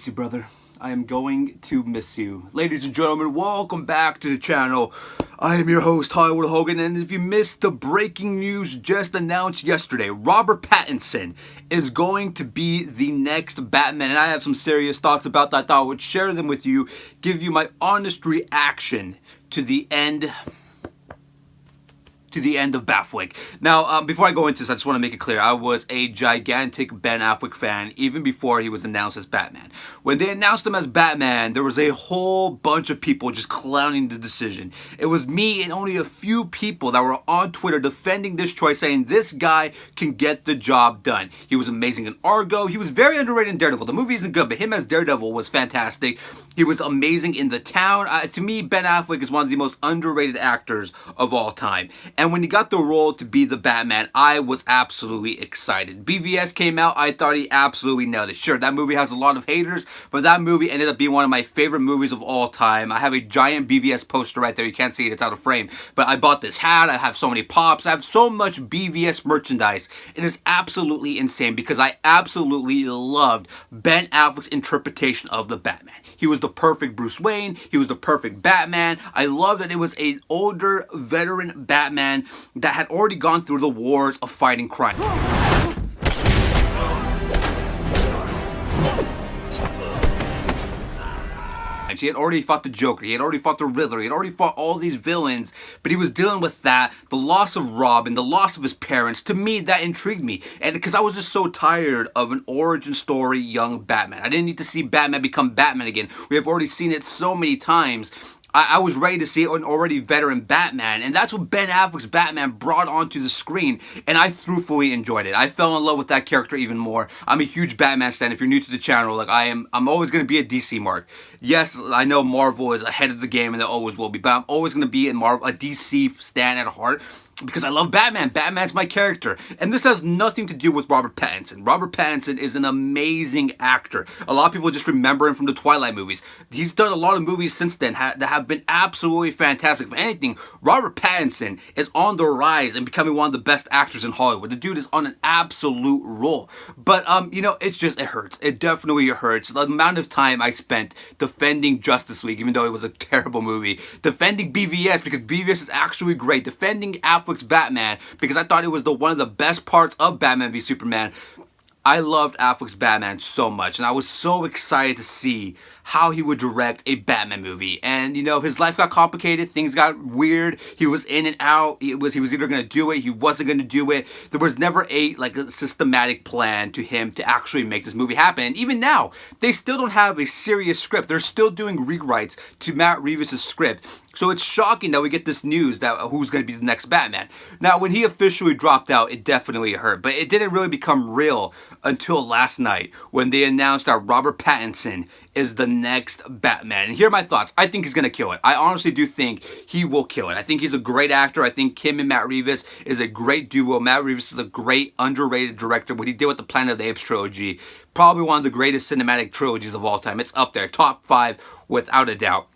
miss you, brother. I am going to miss you. Ladies and gentlemen, welcome back to the channel. I am your host, Holguin, and if you missed the breaking news just announced yesterday, Robert Pattinson is going to be the next Batman, and I have some serious thoughts about that. I thought I would share them with you, give you my honest reaction to the end of Batfleck. Now, before I go into this, I just want to make it clear, I was a gigantic Ben Affleck fan even before he was announced as Batman. When they announced him as Batman, there was a whole bunch of people just clowning the decision. It was me and only a few people that were on Twitter defending this choice, saying this guy can get the job done. He was amazing in Argo. He was very underrated in Daredevil. The movie isn't good, but him as Daredevil was fantastic. He was amazing in The Town. To me, Ben Affleck is one of the most underrated actors of all time. And when he got the role to be the Batman, I was absolutely excited. BVS came out, I thought he absolutely nailed it. Sure, that movie has a lot of haters, but that movie ended up being one of my favorite movies of all time. I have a giant BVS poster right there. You can't see it, it's out of frame. But I bought this hat, I have so many pops, I have so much BVS merchandise. It is absolutely insane because I absolutely loved Ben Affleck's interpretation of the Batman. He was the perfect Bruce Wayne. He was the perfect Batman. I love that it was an older veteran Batman that had already gone through the wars of fighting crime. He had already fought the Joker, he had already fought the Riddler, he had already fought all these villains, but he was dealing with that, the loss of Robin, the loss of his parents. To me, that intrigued me, and because I was just so tired of an origin story young Batman. I didn't need to see Batman become Batman again. We have already seen it so many times. I was ready to see an already veteran Batman, and that's what Ben Affleck's Batman brought onto the screen, and I truthfully enjoyed it. I fell in love with that character even more. I'm a huge Batman stan. If you're new to the channel, like I'm always going to be a DC mark. Yes, I know Marvel is ahead of the game, and they always will be, but I'm always going to be a DC stan at heart, because I love Batman. Batman's my character. And this has nothing to do with Robert Pattinson. Robert Pattinson is an amazing actor. A lot of people just remember him from the Twilight movies. He's done a lot of movies since then that have been absolutely fantastic. If anything, Robert Pattinson is on the rise and becoming one of the best actors in Hollywood. The dude is on an absolute roll. But, you know, it hurts. It definitely hurts. The amount of time I spent defending Justice League, even though it was a terrible movie, defending BVS, because BVS is actually great, defending Affleck's Batman, because I thought it was one of the best parts of Batman v Superman. I loved Affleck's Batman so much, and I was so excited to see how he would direct a Batman movie. And, you know, his life got complicated, things got weird, he was in and out, he was either going to do it, he wasn't going to do it. There was never a systematic plan to him to actually make this movie happen. And even now, they still don't have a serious script. They're still doing rewrites to Matt Reeves' script. So it's shocking that we get this news that who's going to be the next Batman. Now, when he officially dropped out, it definitely hurt. But it didn't really become real until last night when they announced that Robert Pattinson is the next Batman. And here are my thoughts. I think he's going to kill it. I honestly do think he will kill it. I think he's a great actor. I think him and Matt Reeves is a great duo. Matt Reeves is a great underrated director. What he did with the Planet of the Apes trilogy, probably one of the greatest cinematic trilogies of all time. It's up there, top 5 without a doubt.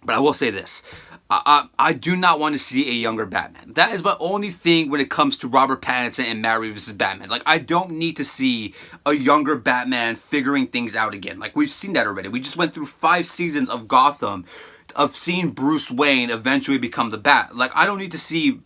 But I will say this. I do not want to see a younger Batman. That is my only thing when it comes to Robert Pattinson and Matt Reeves' Batman. Like, I don't need to see a younger Batman figuring things out again. Like, we've seen that already. We just went through 5 seasons of Gotham, of seeing Bruce Wayne eventually become the Bat. Like, I don't need to see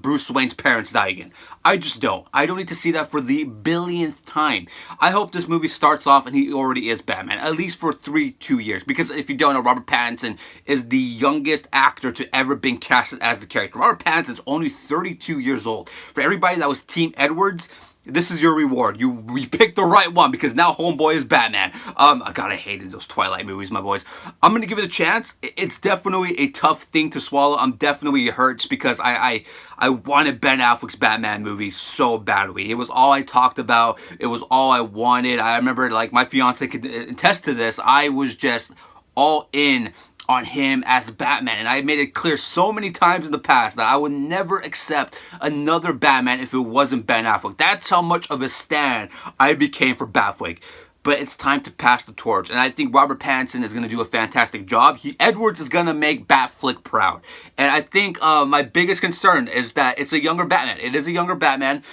Bruce Wayne's parents die again. I just don't. I don't need to see that for the billionth time. I hope this movie starts off and he already is Batman, at least for 2 years. Because if you don't know, Robert Pattinson is the youngest actor to ever been casted as the character. Robert Pattinson's only 32 years old. For everybody that was Team Edwards, this is your reward. You picked the right one, because now homeboy is Batman. God, I hated those Twilight movies, my boys. I'm gonna give it a chance. It's definitely a tough thing to swallow. It hurts because I wanted Ben Affleck's Batman movie so badly. It was all I talked about. It was all I wanted. I remember, like, my fiance could attest to this. I was just all in on him as Batman, and I made it clear so many times in the past that I would never accept another Batman if it wasn't Ben Affleck. That's how much of a stan I became for Batfleck. But it's time to pass the torch, and I think Robert Pattinson is going to do a fantastic job. Edwards is going to make Batfleck proud, and I think my biggest concern is that it's a younger Batman. It is a younger Batman.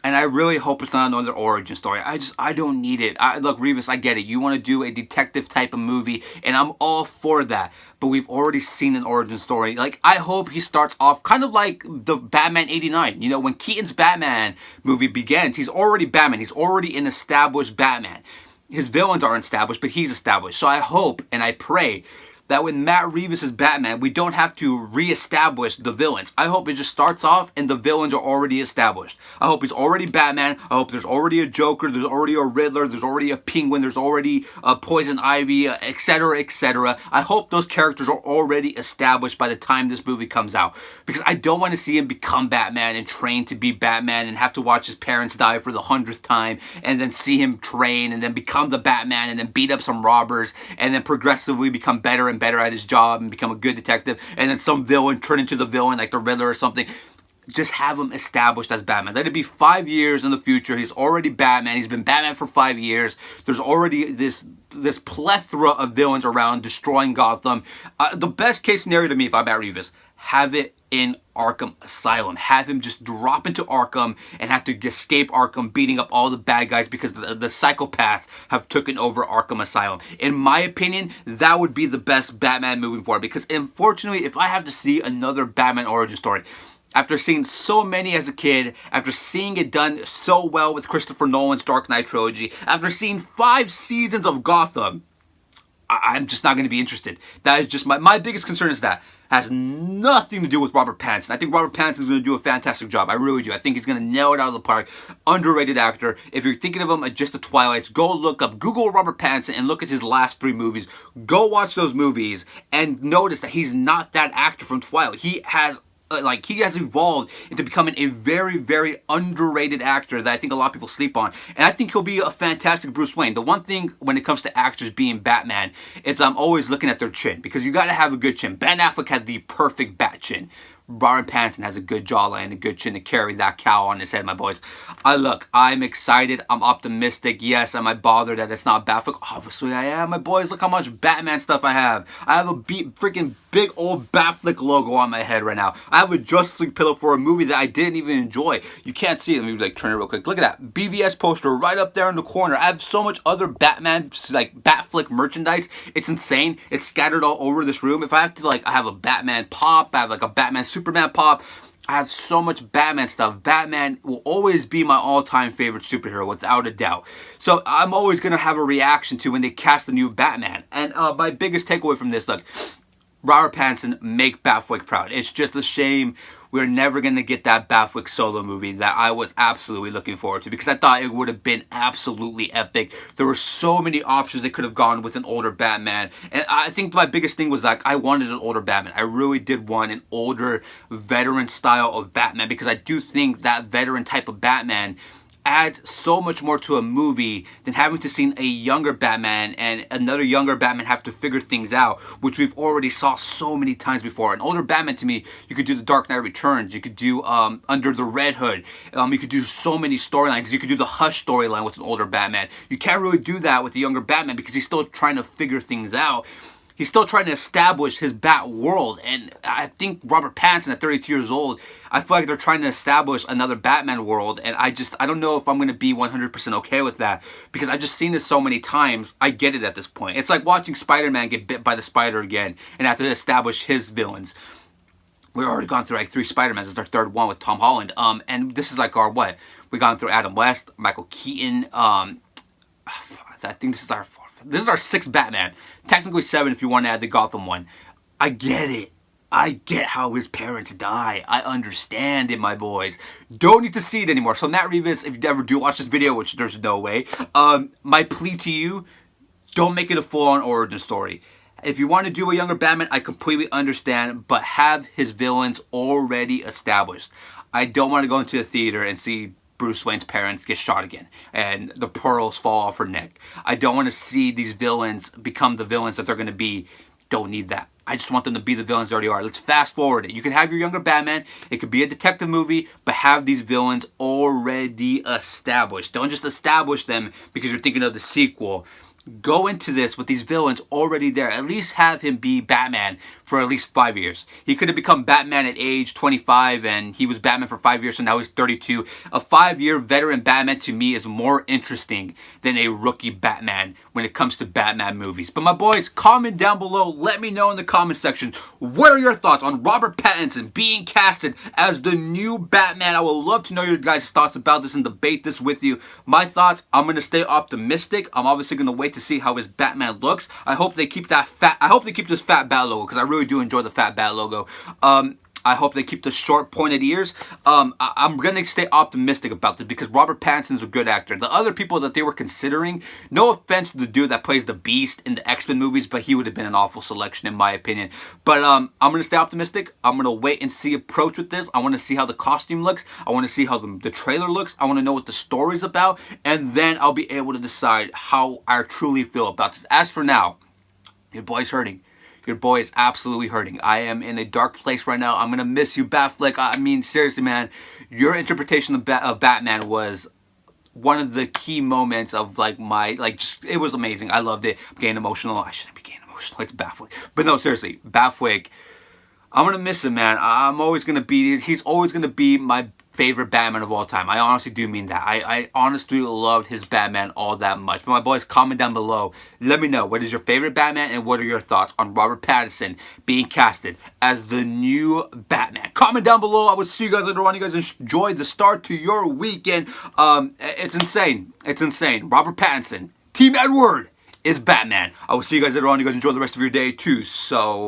And I really hope it's not another origin story. I don't need it. Look, Revis, I get it. You want to do a detective type of movie, and I'm all for that. But we've already seen an origin story. Like, I hope he starts off kind of like the Batman '89. You know, when Keaton's Batman movie begins, he's already Batman. He's already an established Batman. His villains aren't established, but he's established. So I hope and I pray that when Matt Reeves is Batman, we don't have to re-establish the villains. I hope it just starts off and the villains are already established. I hope he's already Batman. I hope there's already a Joker, there's already a Riddler, there's already a Penguin, there's already a Poison Ivy, etc., etc. I hope those characters are already established by the time this movie comes out. Because I don't want to see him become Batman and train to be Batman and have to watch his parents die for the 100th time and then see him train and then become the Batman and then beat up some robbers and then progressively become better and better at his job and become a good detective, and then some villain turn into the villain like the Riddler or something. Just have him established as Batman. Let it be 5 years in the future. He's already Batman. He's been Batman for 5 years. There's already this plethora of villains around destroying Gotham. The best case scenario to me, if I'm Matt Reeves, have it in Arkham Asylum. Have him just drop into Arkham and have to escape Arkham, beating up all the bad guys because the psychopaths have taken over Arkham Asylum. In my opinion, that would be the best Batman moving forward, because unfortunately, if I have to see another Batman origin story, after seeing so many as a kid, after seeing it done so well with Christopher Nolan's Dark Knight trilogy, after seeing 5 seasons of Gotham, I'm just not going to be interested. That is just my biggest concern is that has nothing to do with Robert Pattinson. I think Robert Pattinson is going to do a fantastic job. I really do. I think he's going to nail it out of the park. Underrated actor. If you're thinking of him as just the Twilights, go look up, Google Robert Pattinson and look at his last 3 movies. Go watch those movies and notice that he's not that actor from Twilight. He has evolved into becoming a very, very underrated actor that I think a lot of people sleep on. And I think he'll be a fantastic Bruce Wayne. The one thing when it comes to actors being Batman, it's I'm always looking at their chin, because you got to have a good chin. Ben Affleck had the perfect bat chin. Robert Pattinson has a good jawline and a good chin to carry that cowl on his head, my boys. I'm excited. I'm optimistic. Yes, am I bothered that it's not Batfleck? Obviously I am, my boys. Look how much Batman stuff I have. I have a freaking big old Batfleck logo on my head right now. I have a Justice League pillow for a movie that I didn't even enjoy. You can't see it. Let me turn it real quick. Look at that BVS poster right up there in the corner. I have so much other Batman, Batfleck merchandise. It's insane. It's scattered all over this room. If I have to, I have a Batman pop. I have a Batman Superman pop. I have so much Batman stuff. Batman will always be my all-time favorite superhero, without a doubt. So I'm always going to have a reaction to when they cast the new Batman. And my biggest takeaway from this, Robert Pattinson, make Batfleck proud. It's just a shame we're never going to get that Batfleck solo movie that I was absolutely looking forward to, because I thought it would have been absolutely epic. There were so many options they could have gone with an older Batman. And I think my biggest thing was I wanted an older Batman. I really did want an older veteran style of Batman, because I do think that veteran type of Batman adds so much more to a movie than having to see a younger Batman and another younger Batman have to figure things out, which we've already saw so many times before. An older Batman, to me, you could do The Dark Knight Returns, you could do Under the Red Hood, you could do so many storylines. You could do the Hush storyline with an older Batman. You can't really do that with a younger Batman because he's still trying to figure things out. He's still trying to establish his Bat world, and I think Robert Pattinson at 32 years old, I feel like they're trying to establish another Batman world, and I don't know if I'm going to be 100% okay with that, because I've just seen this so many times. I get it at this point. It's like watching Spider-Man get bit by the spider again and have to establish his villains. We've already gone through 3 Spider-Mans. It's our 3rd one with Tom Holland, and this is our what? We've gone through Adam West, Michael Keaton, I think this is our 4th. This is our 6th Batman. Technically 7 if you want to add the Gotham one. I get it. I get how his parents die. I understand it, my boys. Don't need to see it anymore. So Matt Reeves, if you ever do watch this video, which there's no way, my plea to you, don't make it a full-on origin story. If you want to do a younger Batman, I completely understand, but have his villains already established. I don't want to go into the theater and see Bruce Wayne's parents get shot again and the pearls fall off her neck. I don't want to see these villains become the villains that they're going to be. Don't need that. I just want them to be the villains they already are. Let's fast forward it. You can have your younger Batman. It could be a detective movie, but have these villains already established. Don't just establish them because you're thinking of the sequel. go into this with these villains already there. At least have him be Batman for at least 5 years. He could have become Batman at age 25 and he was Batman for 5 years, so now he's 32. A 5-year veteran Batman to me is more interesting than a rookie Batman when it comes to Batman movies. But my boys, comment down below. Let me know in the comment section, what are your thoughts on Robert Pattinson being casted as the new Batman? I would love to know your guys' thoughts about this and debate this with you. My thoughts, I'm going to stay optimistic. I'm obviously going to wait to see how his Batman looks. I hope they keep that fat, I hope they keep this fat bat logo, because I really do enjoy the fat bat logo. I hope they keep the short pointed ears. I'm going to stay optimistic about this because Robert Pattinson's a good actor. The other people that they were considering, no offense to the dude that plays the Beast in the X-Men movies, but he would have been an awful selection in my opinion. But I'm going to stay optimistic. I'm going to wait and see approach with this. I want to see how the costume looks. I want to see how the trailer looks. I want to know what the story's about. And then I'll be able to decide how I truly feel about this. As for now, your boy's hurting. Your boy is absolutely hurting. I am in a dark place right now. I'm going to miss you, Batfleck. I mean, seriously, man. Your interpretation of Batman was one of the key moments of, like, just, it was amazing. I loved it. I'm getting emotional. I shouldn't be getting emotional. It's Batfleck. But no, seriously, Batfleck, I'm going to miss him, man. He's always going to be my favorite Batman of all time. I honestly do mean that. I honestly loved his Batman all that much. But my boys, comment down below. Let me know, what is your favorite Batman and what are your thoughts on Robert Pattinson being casted as the new Batman? Comment down below. I will see you guys later on. You guys enjoy the start to your weekend. It's insane. It's insane. Robert Pattinson, Team Edward, is Batman. I will see you guys later on. You guys enjoy the rest of your day too. So...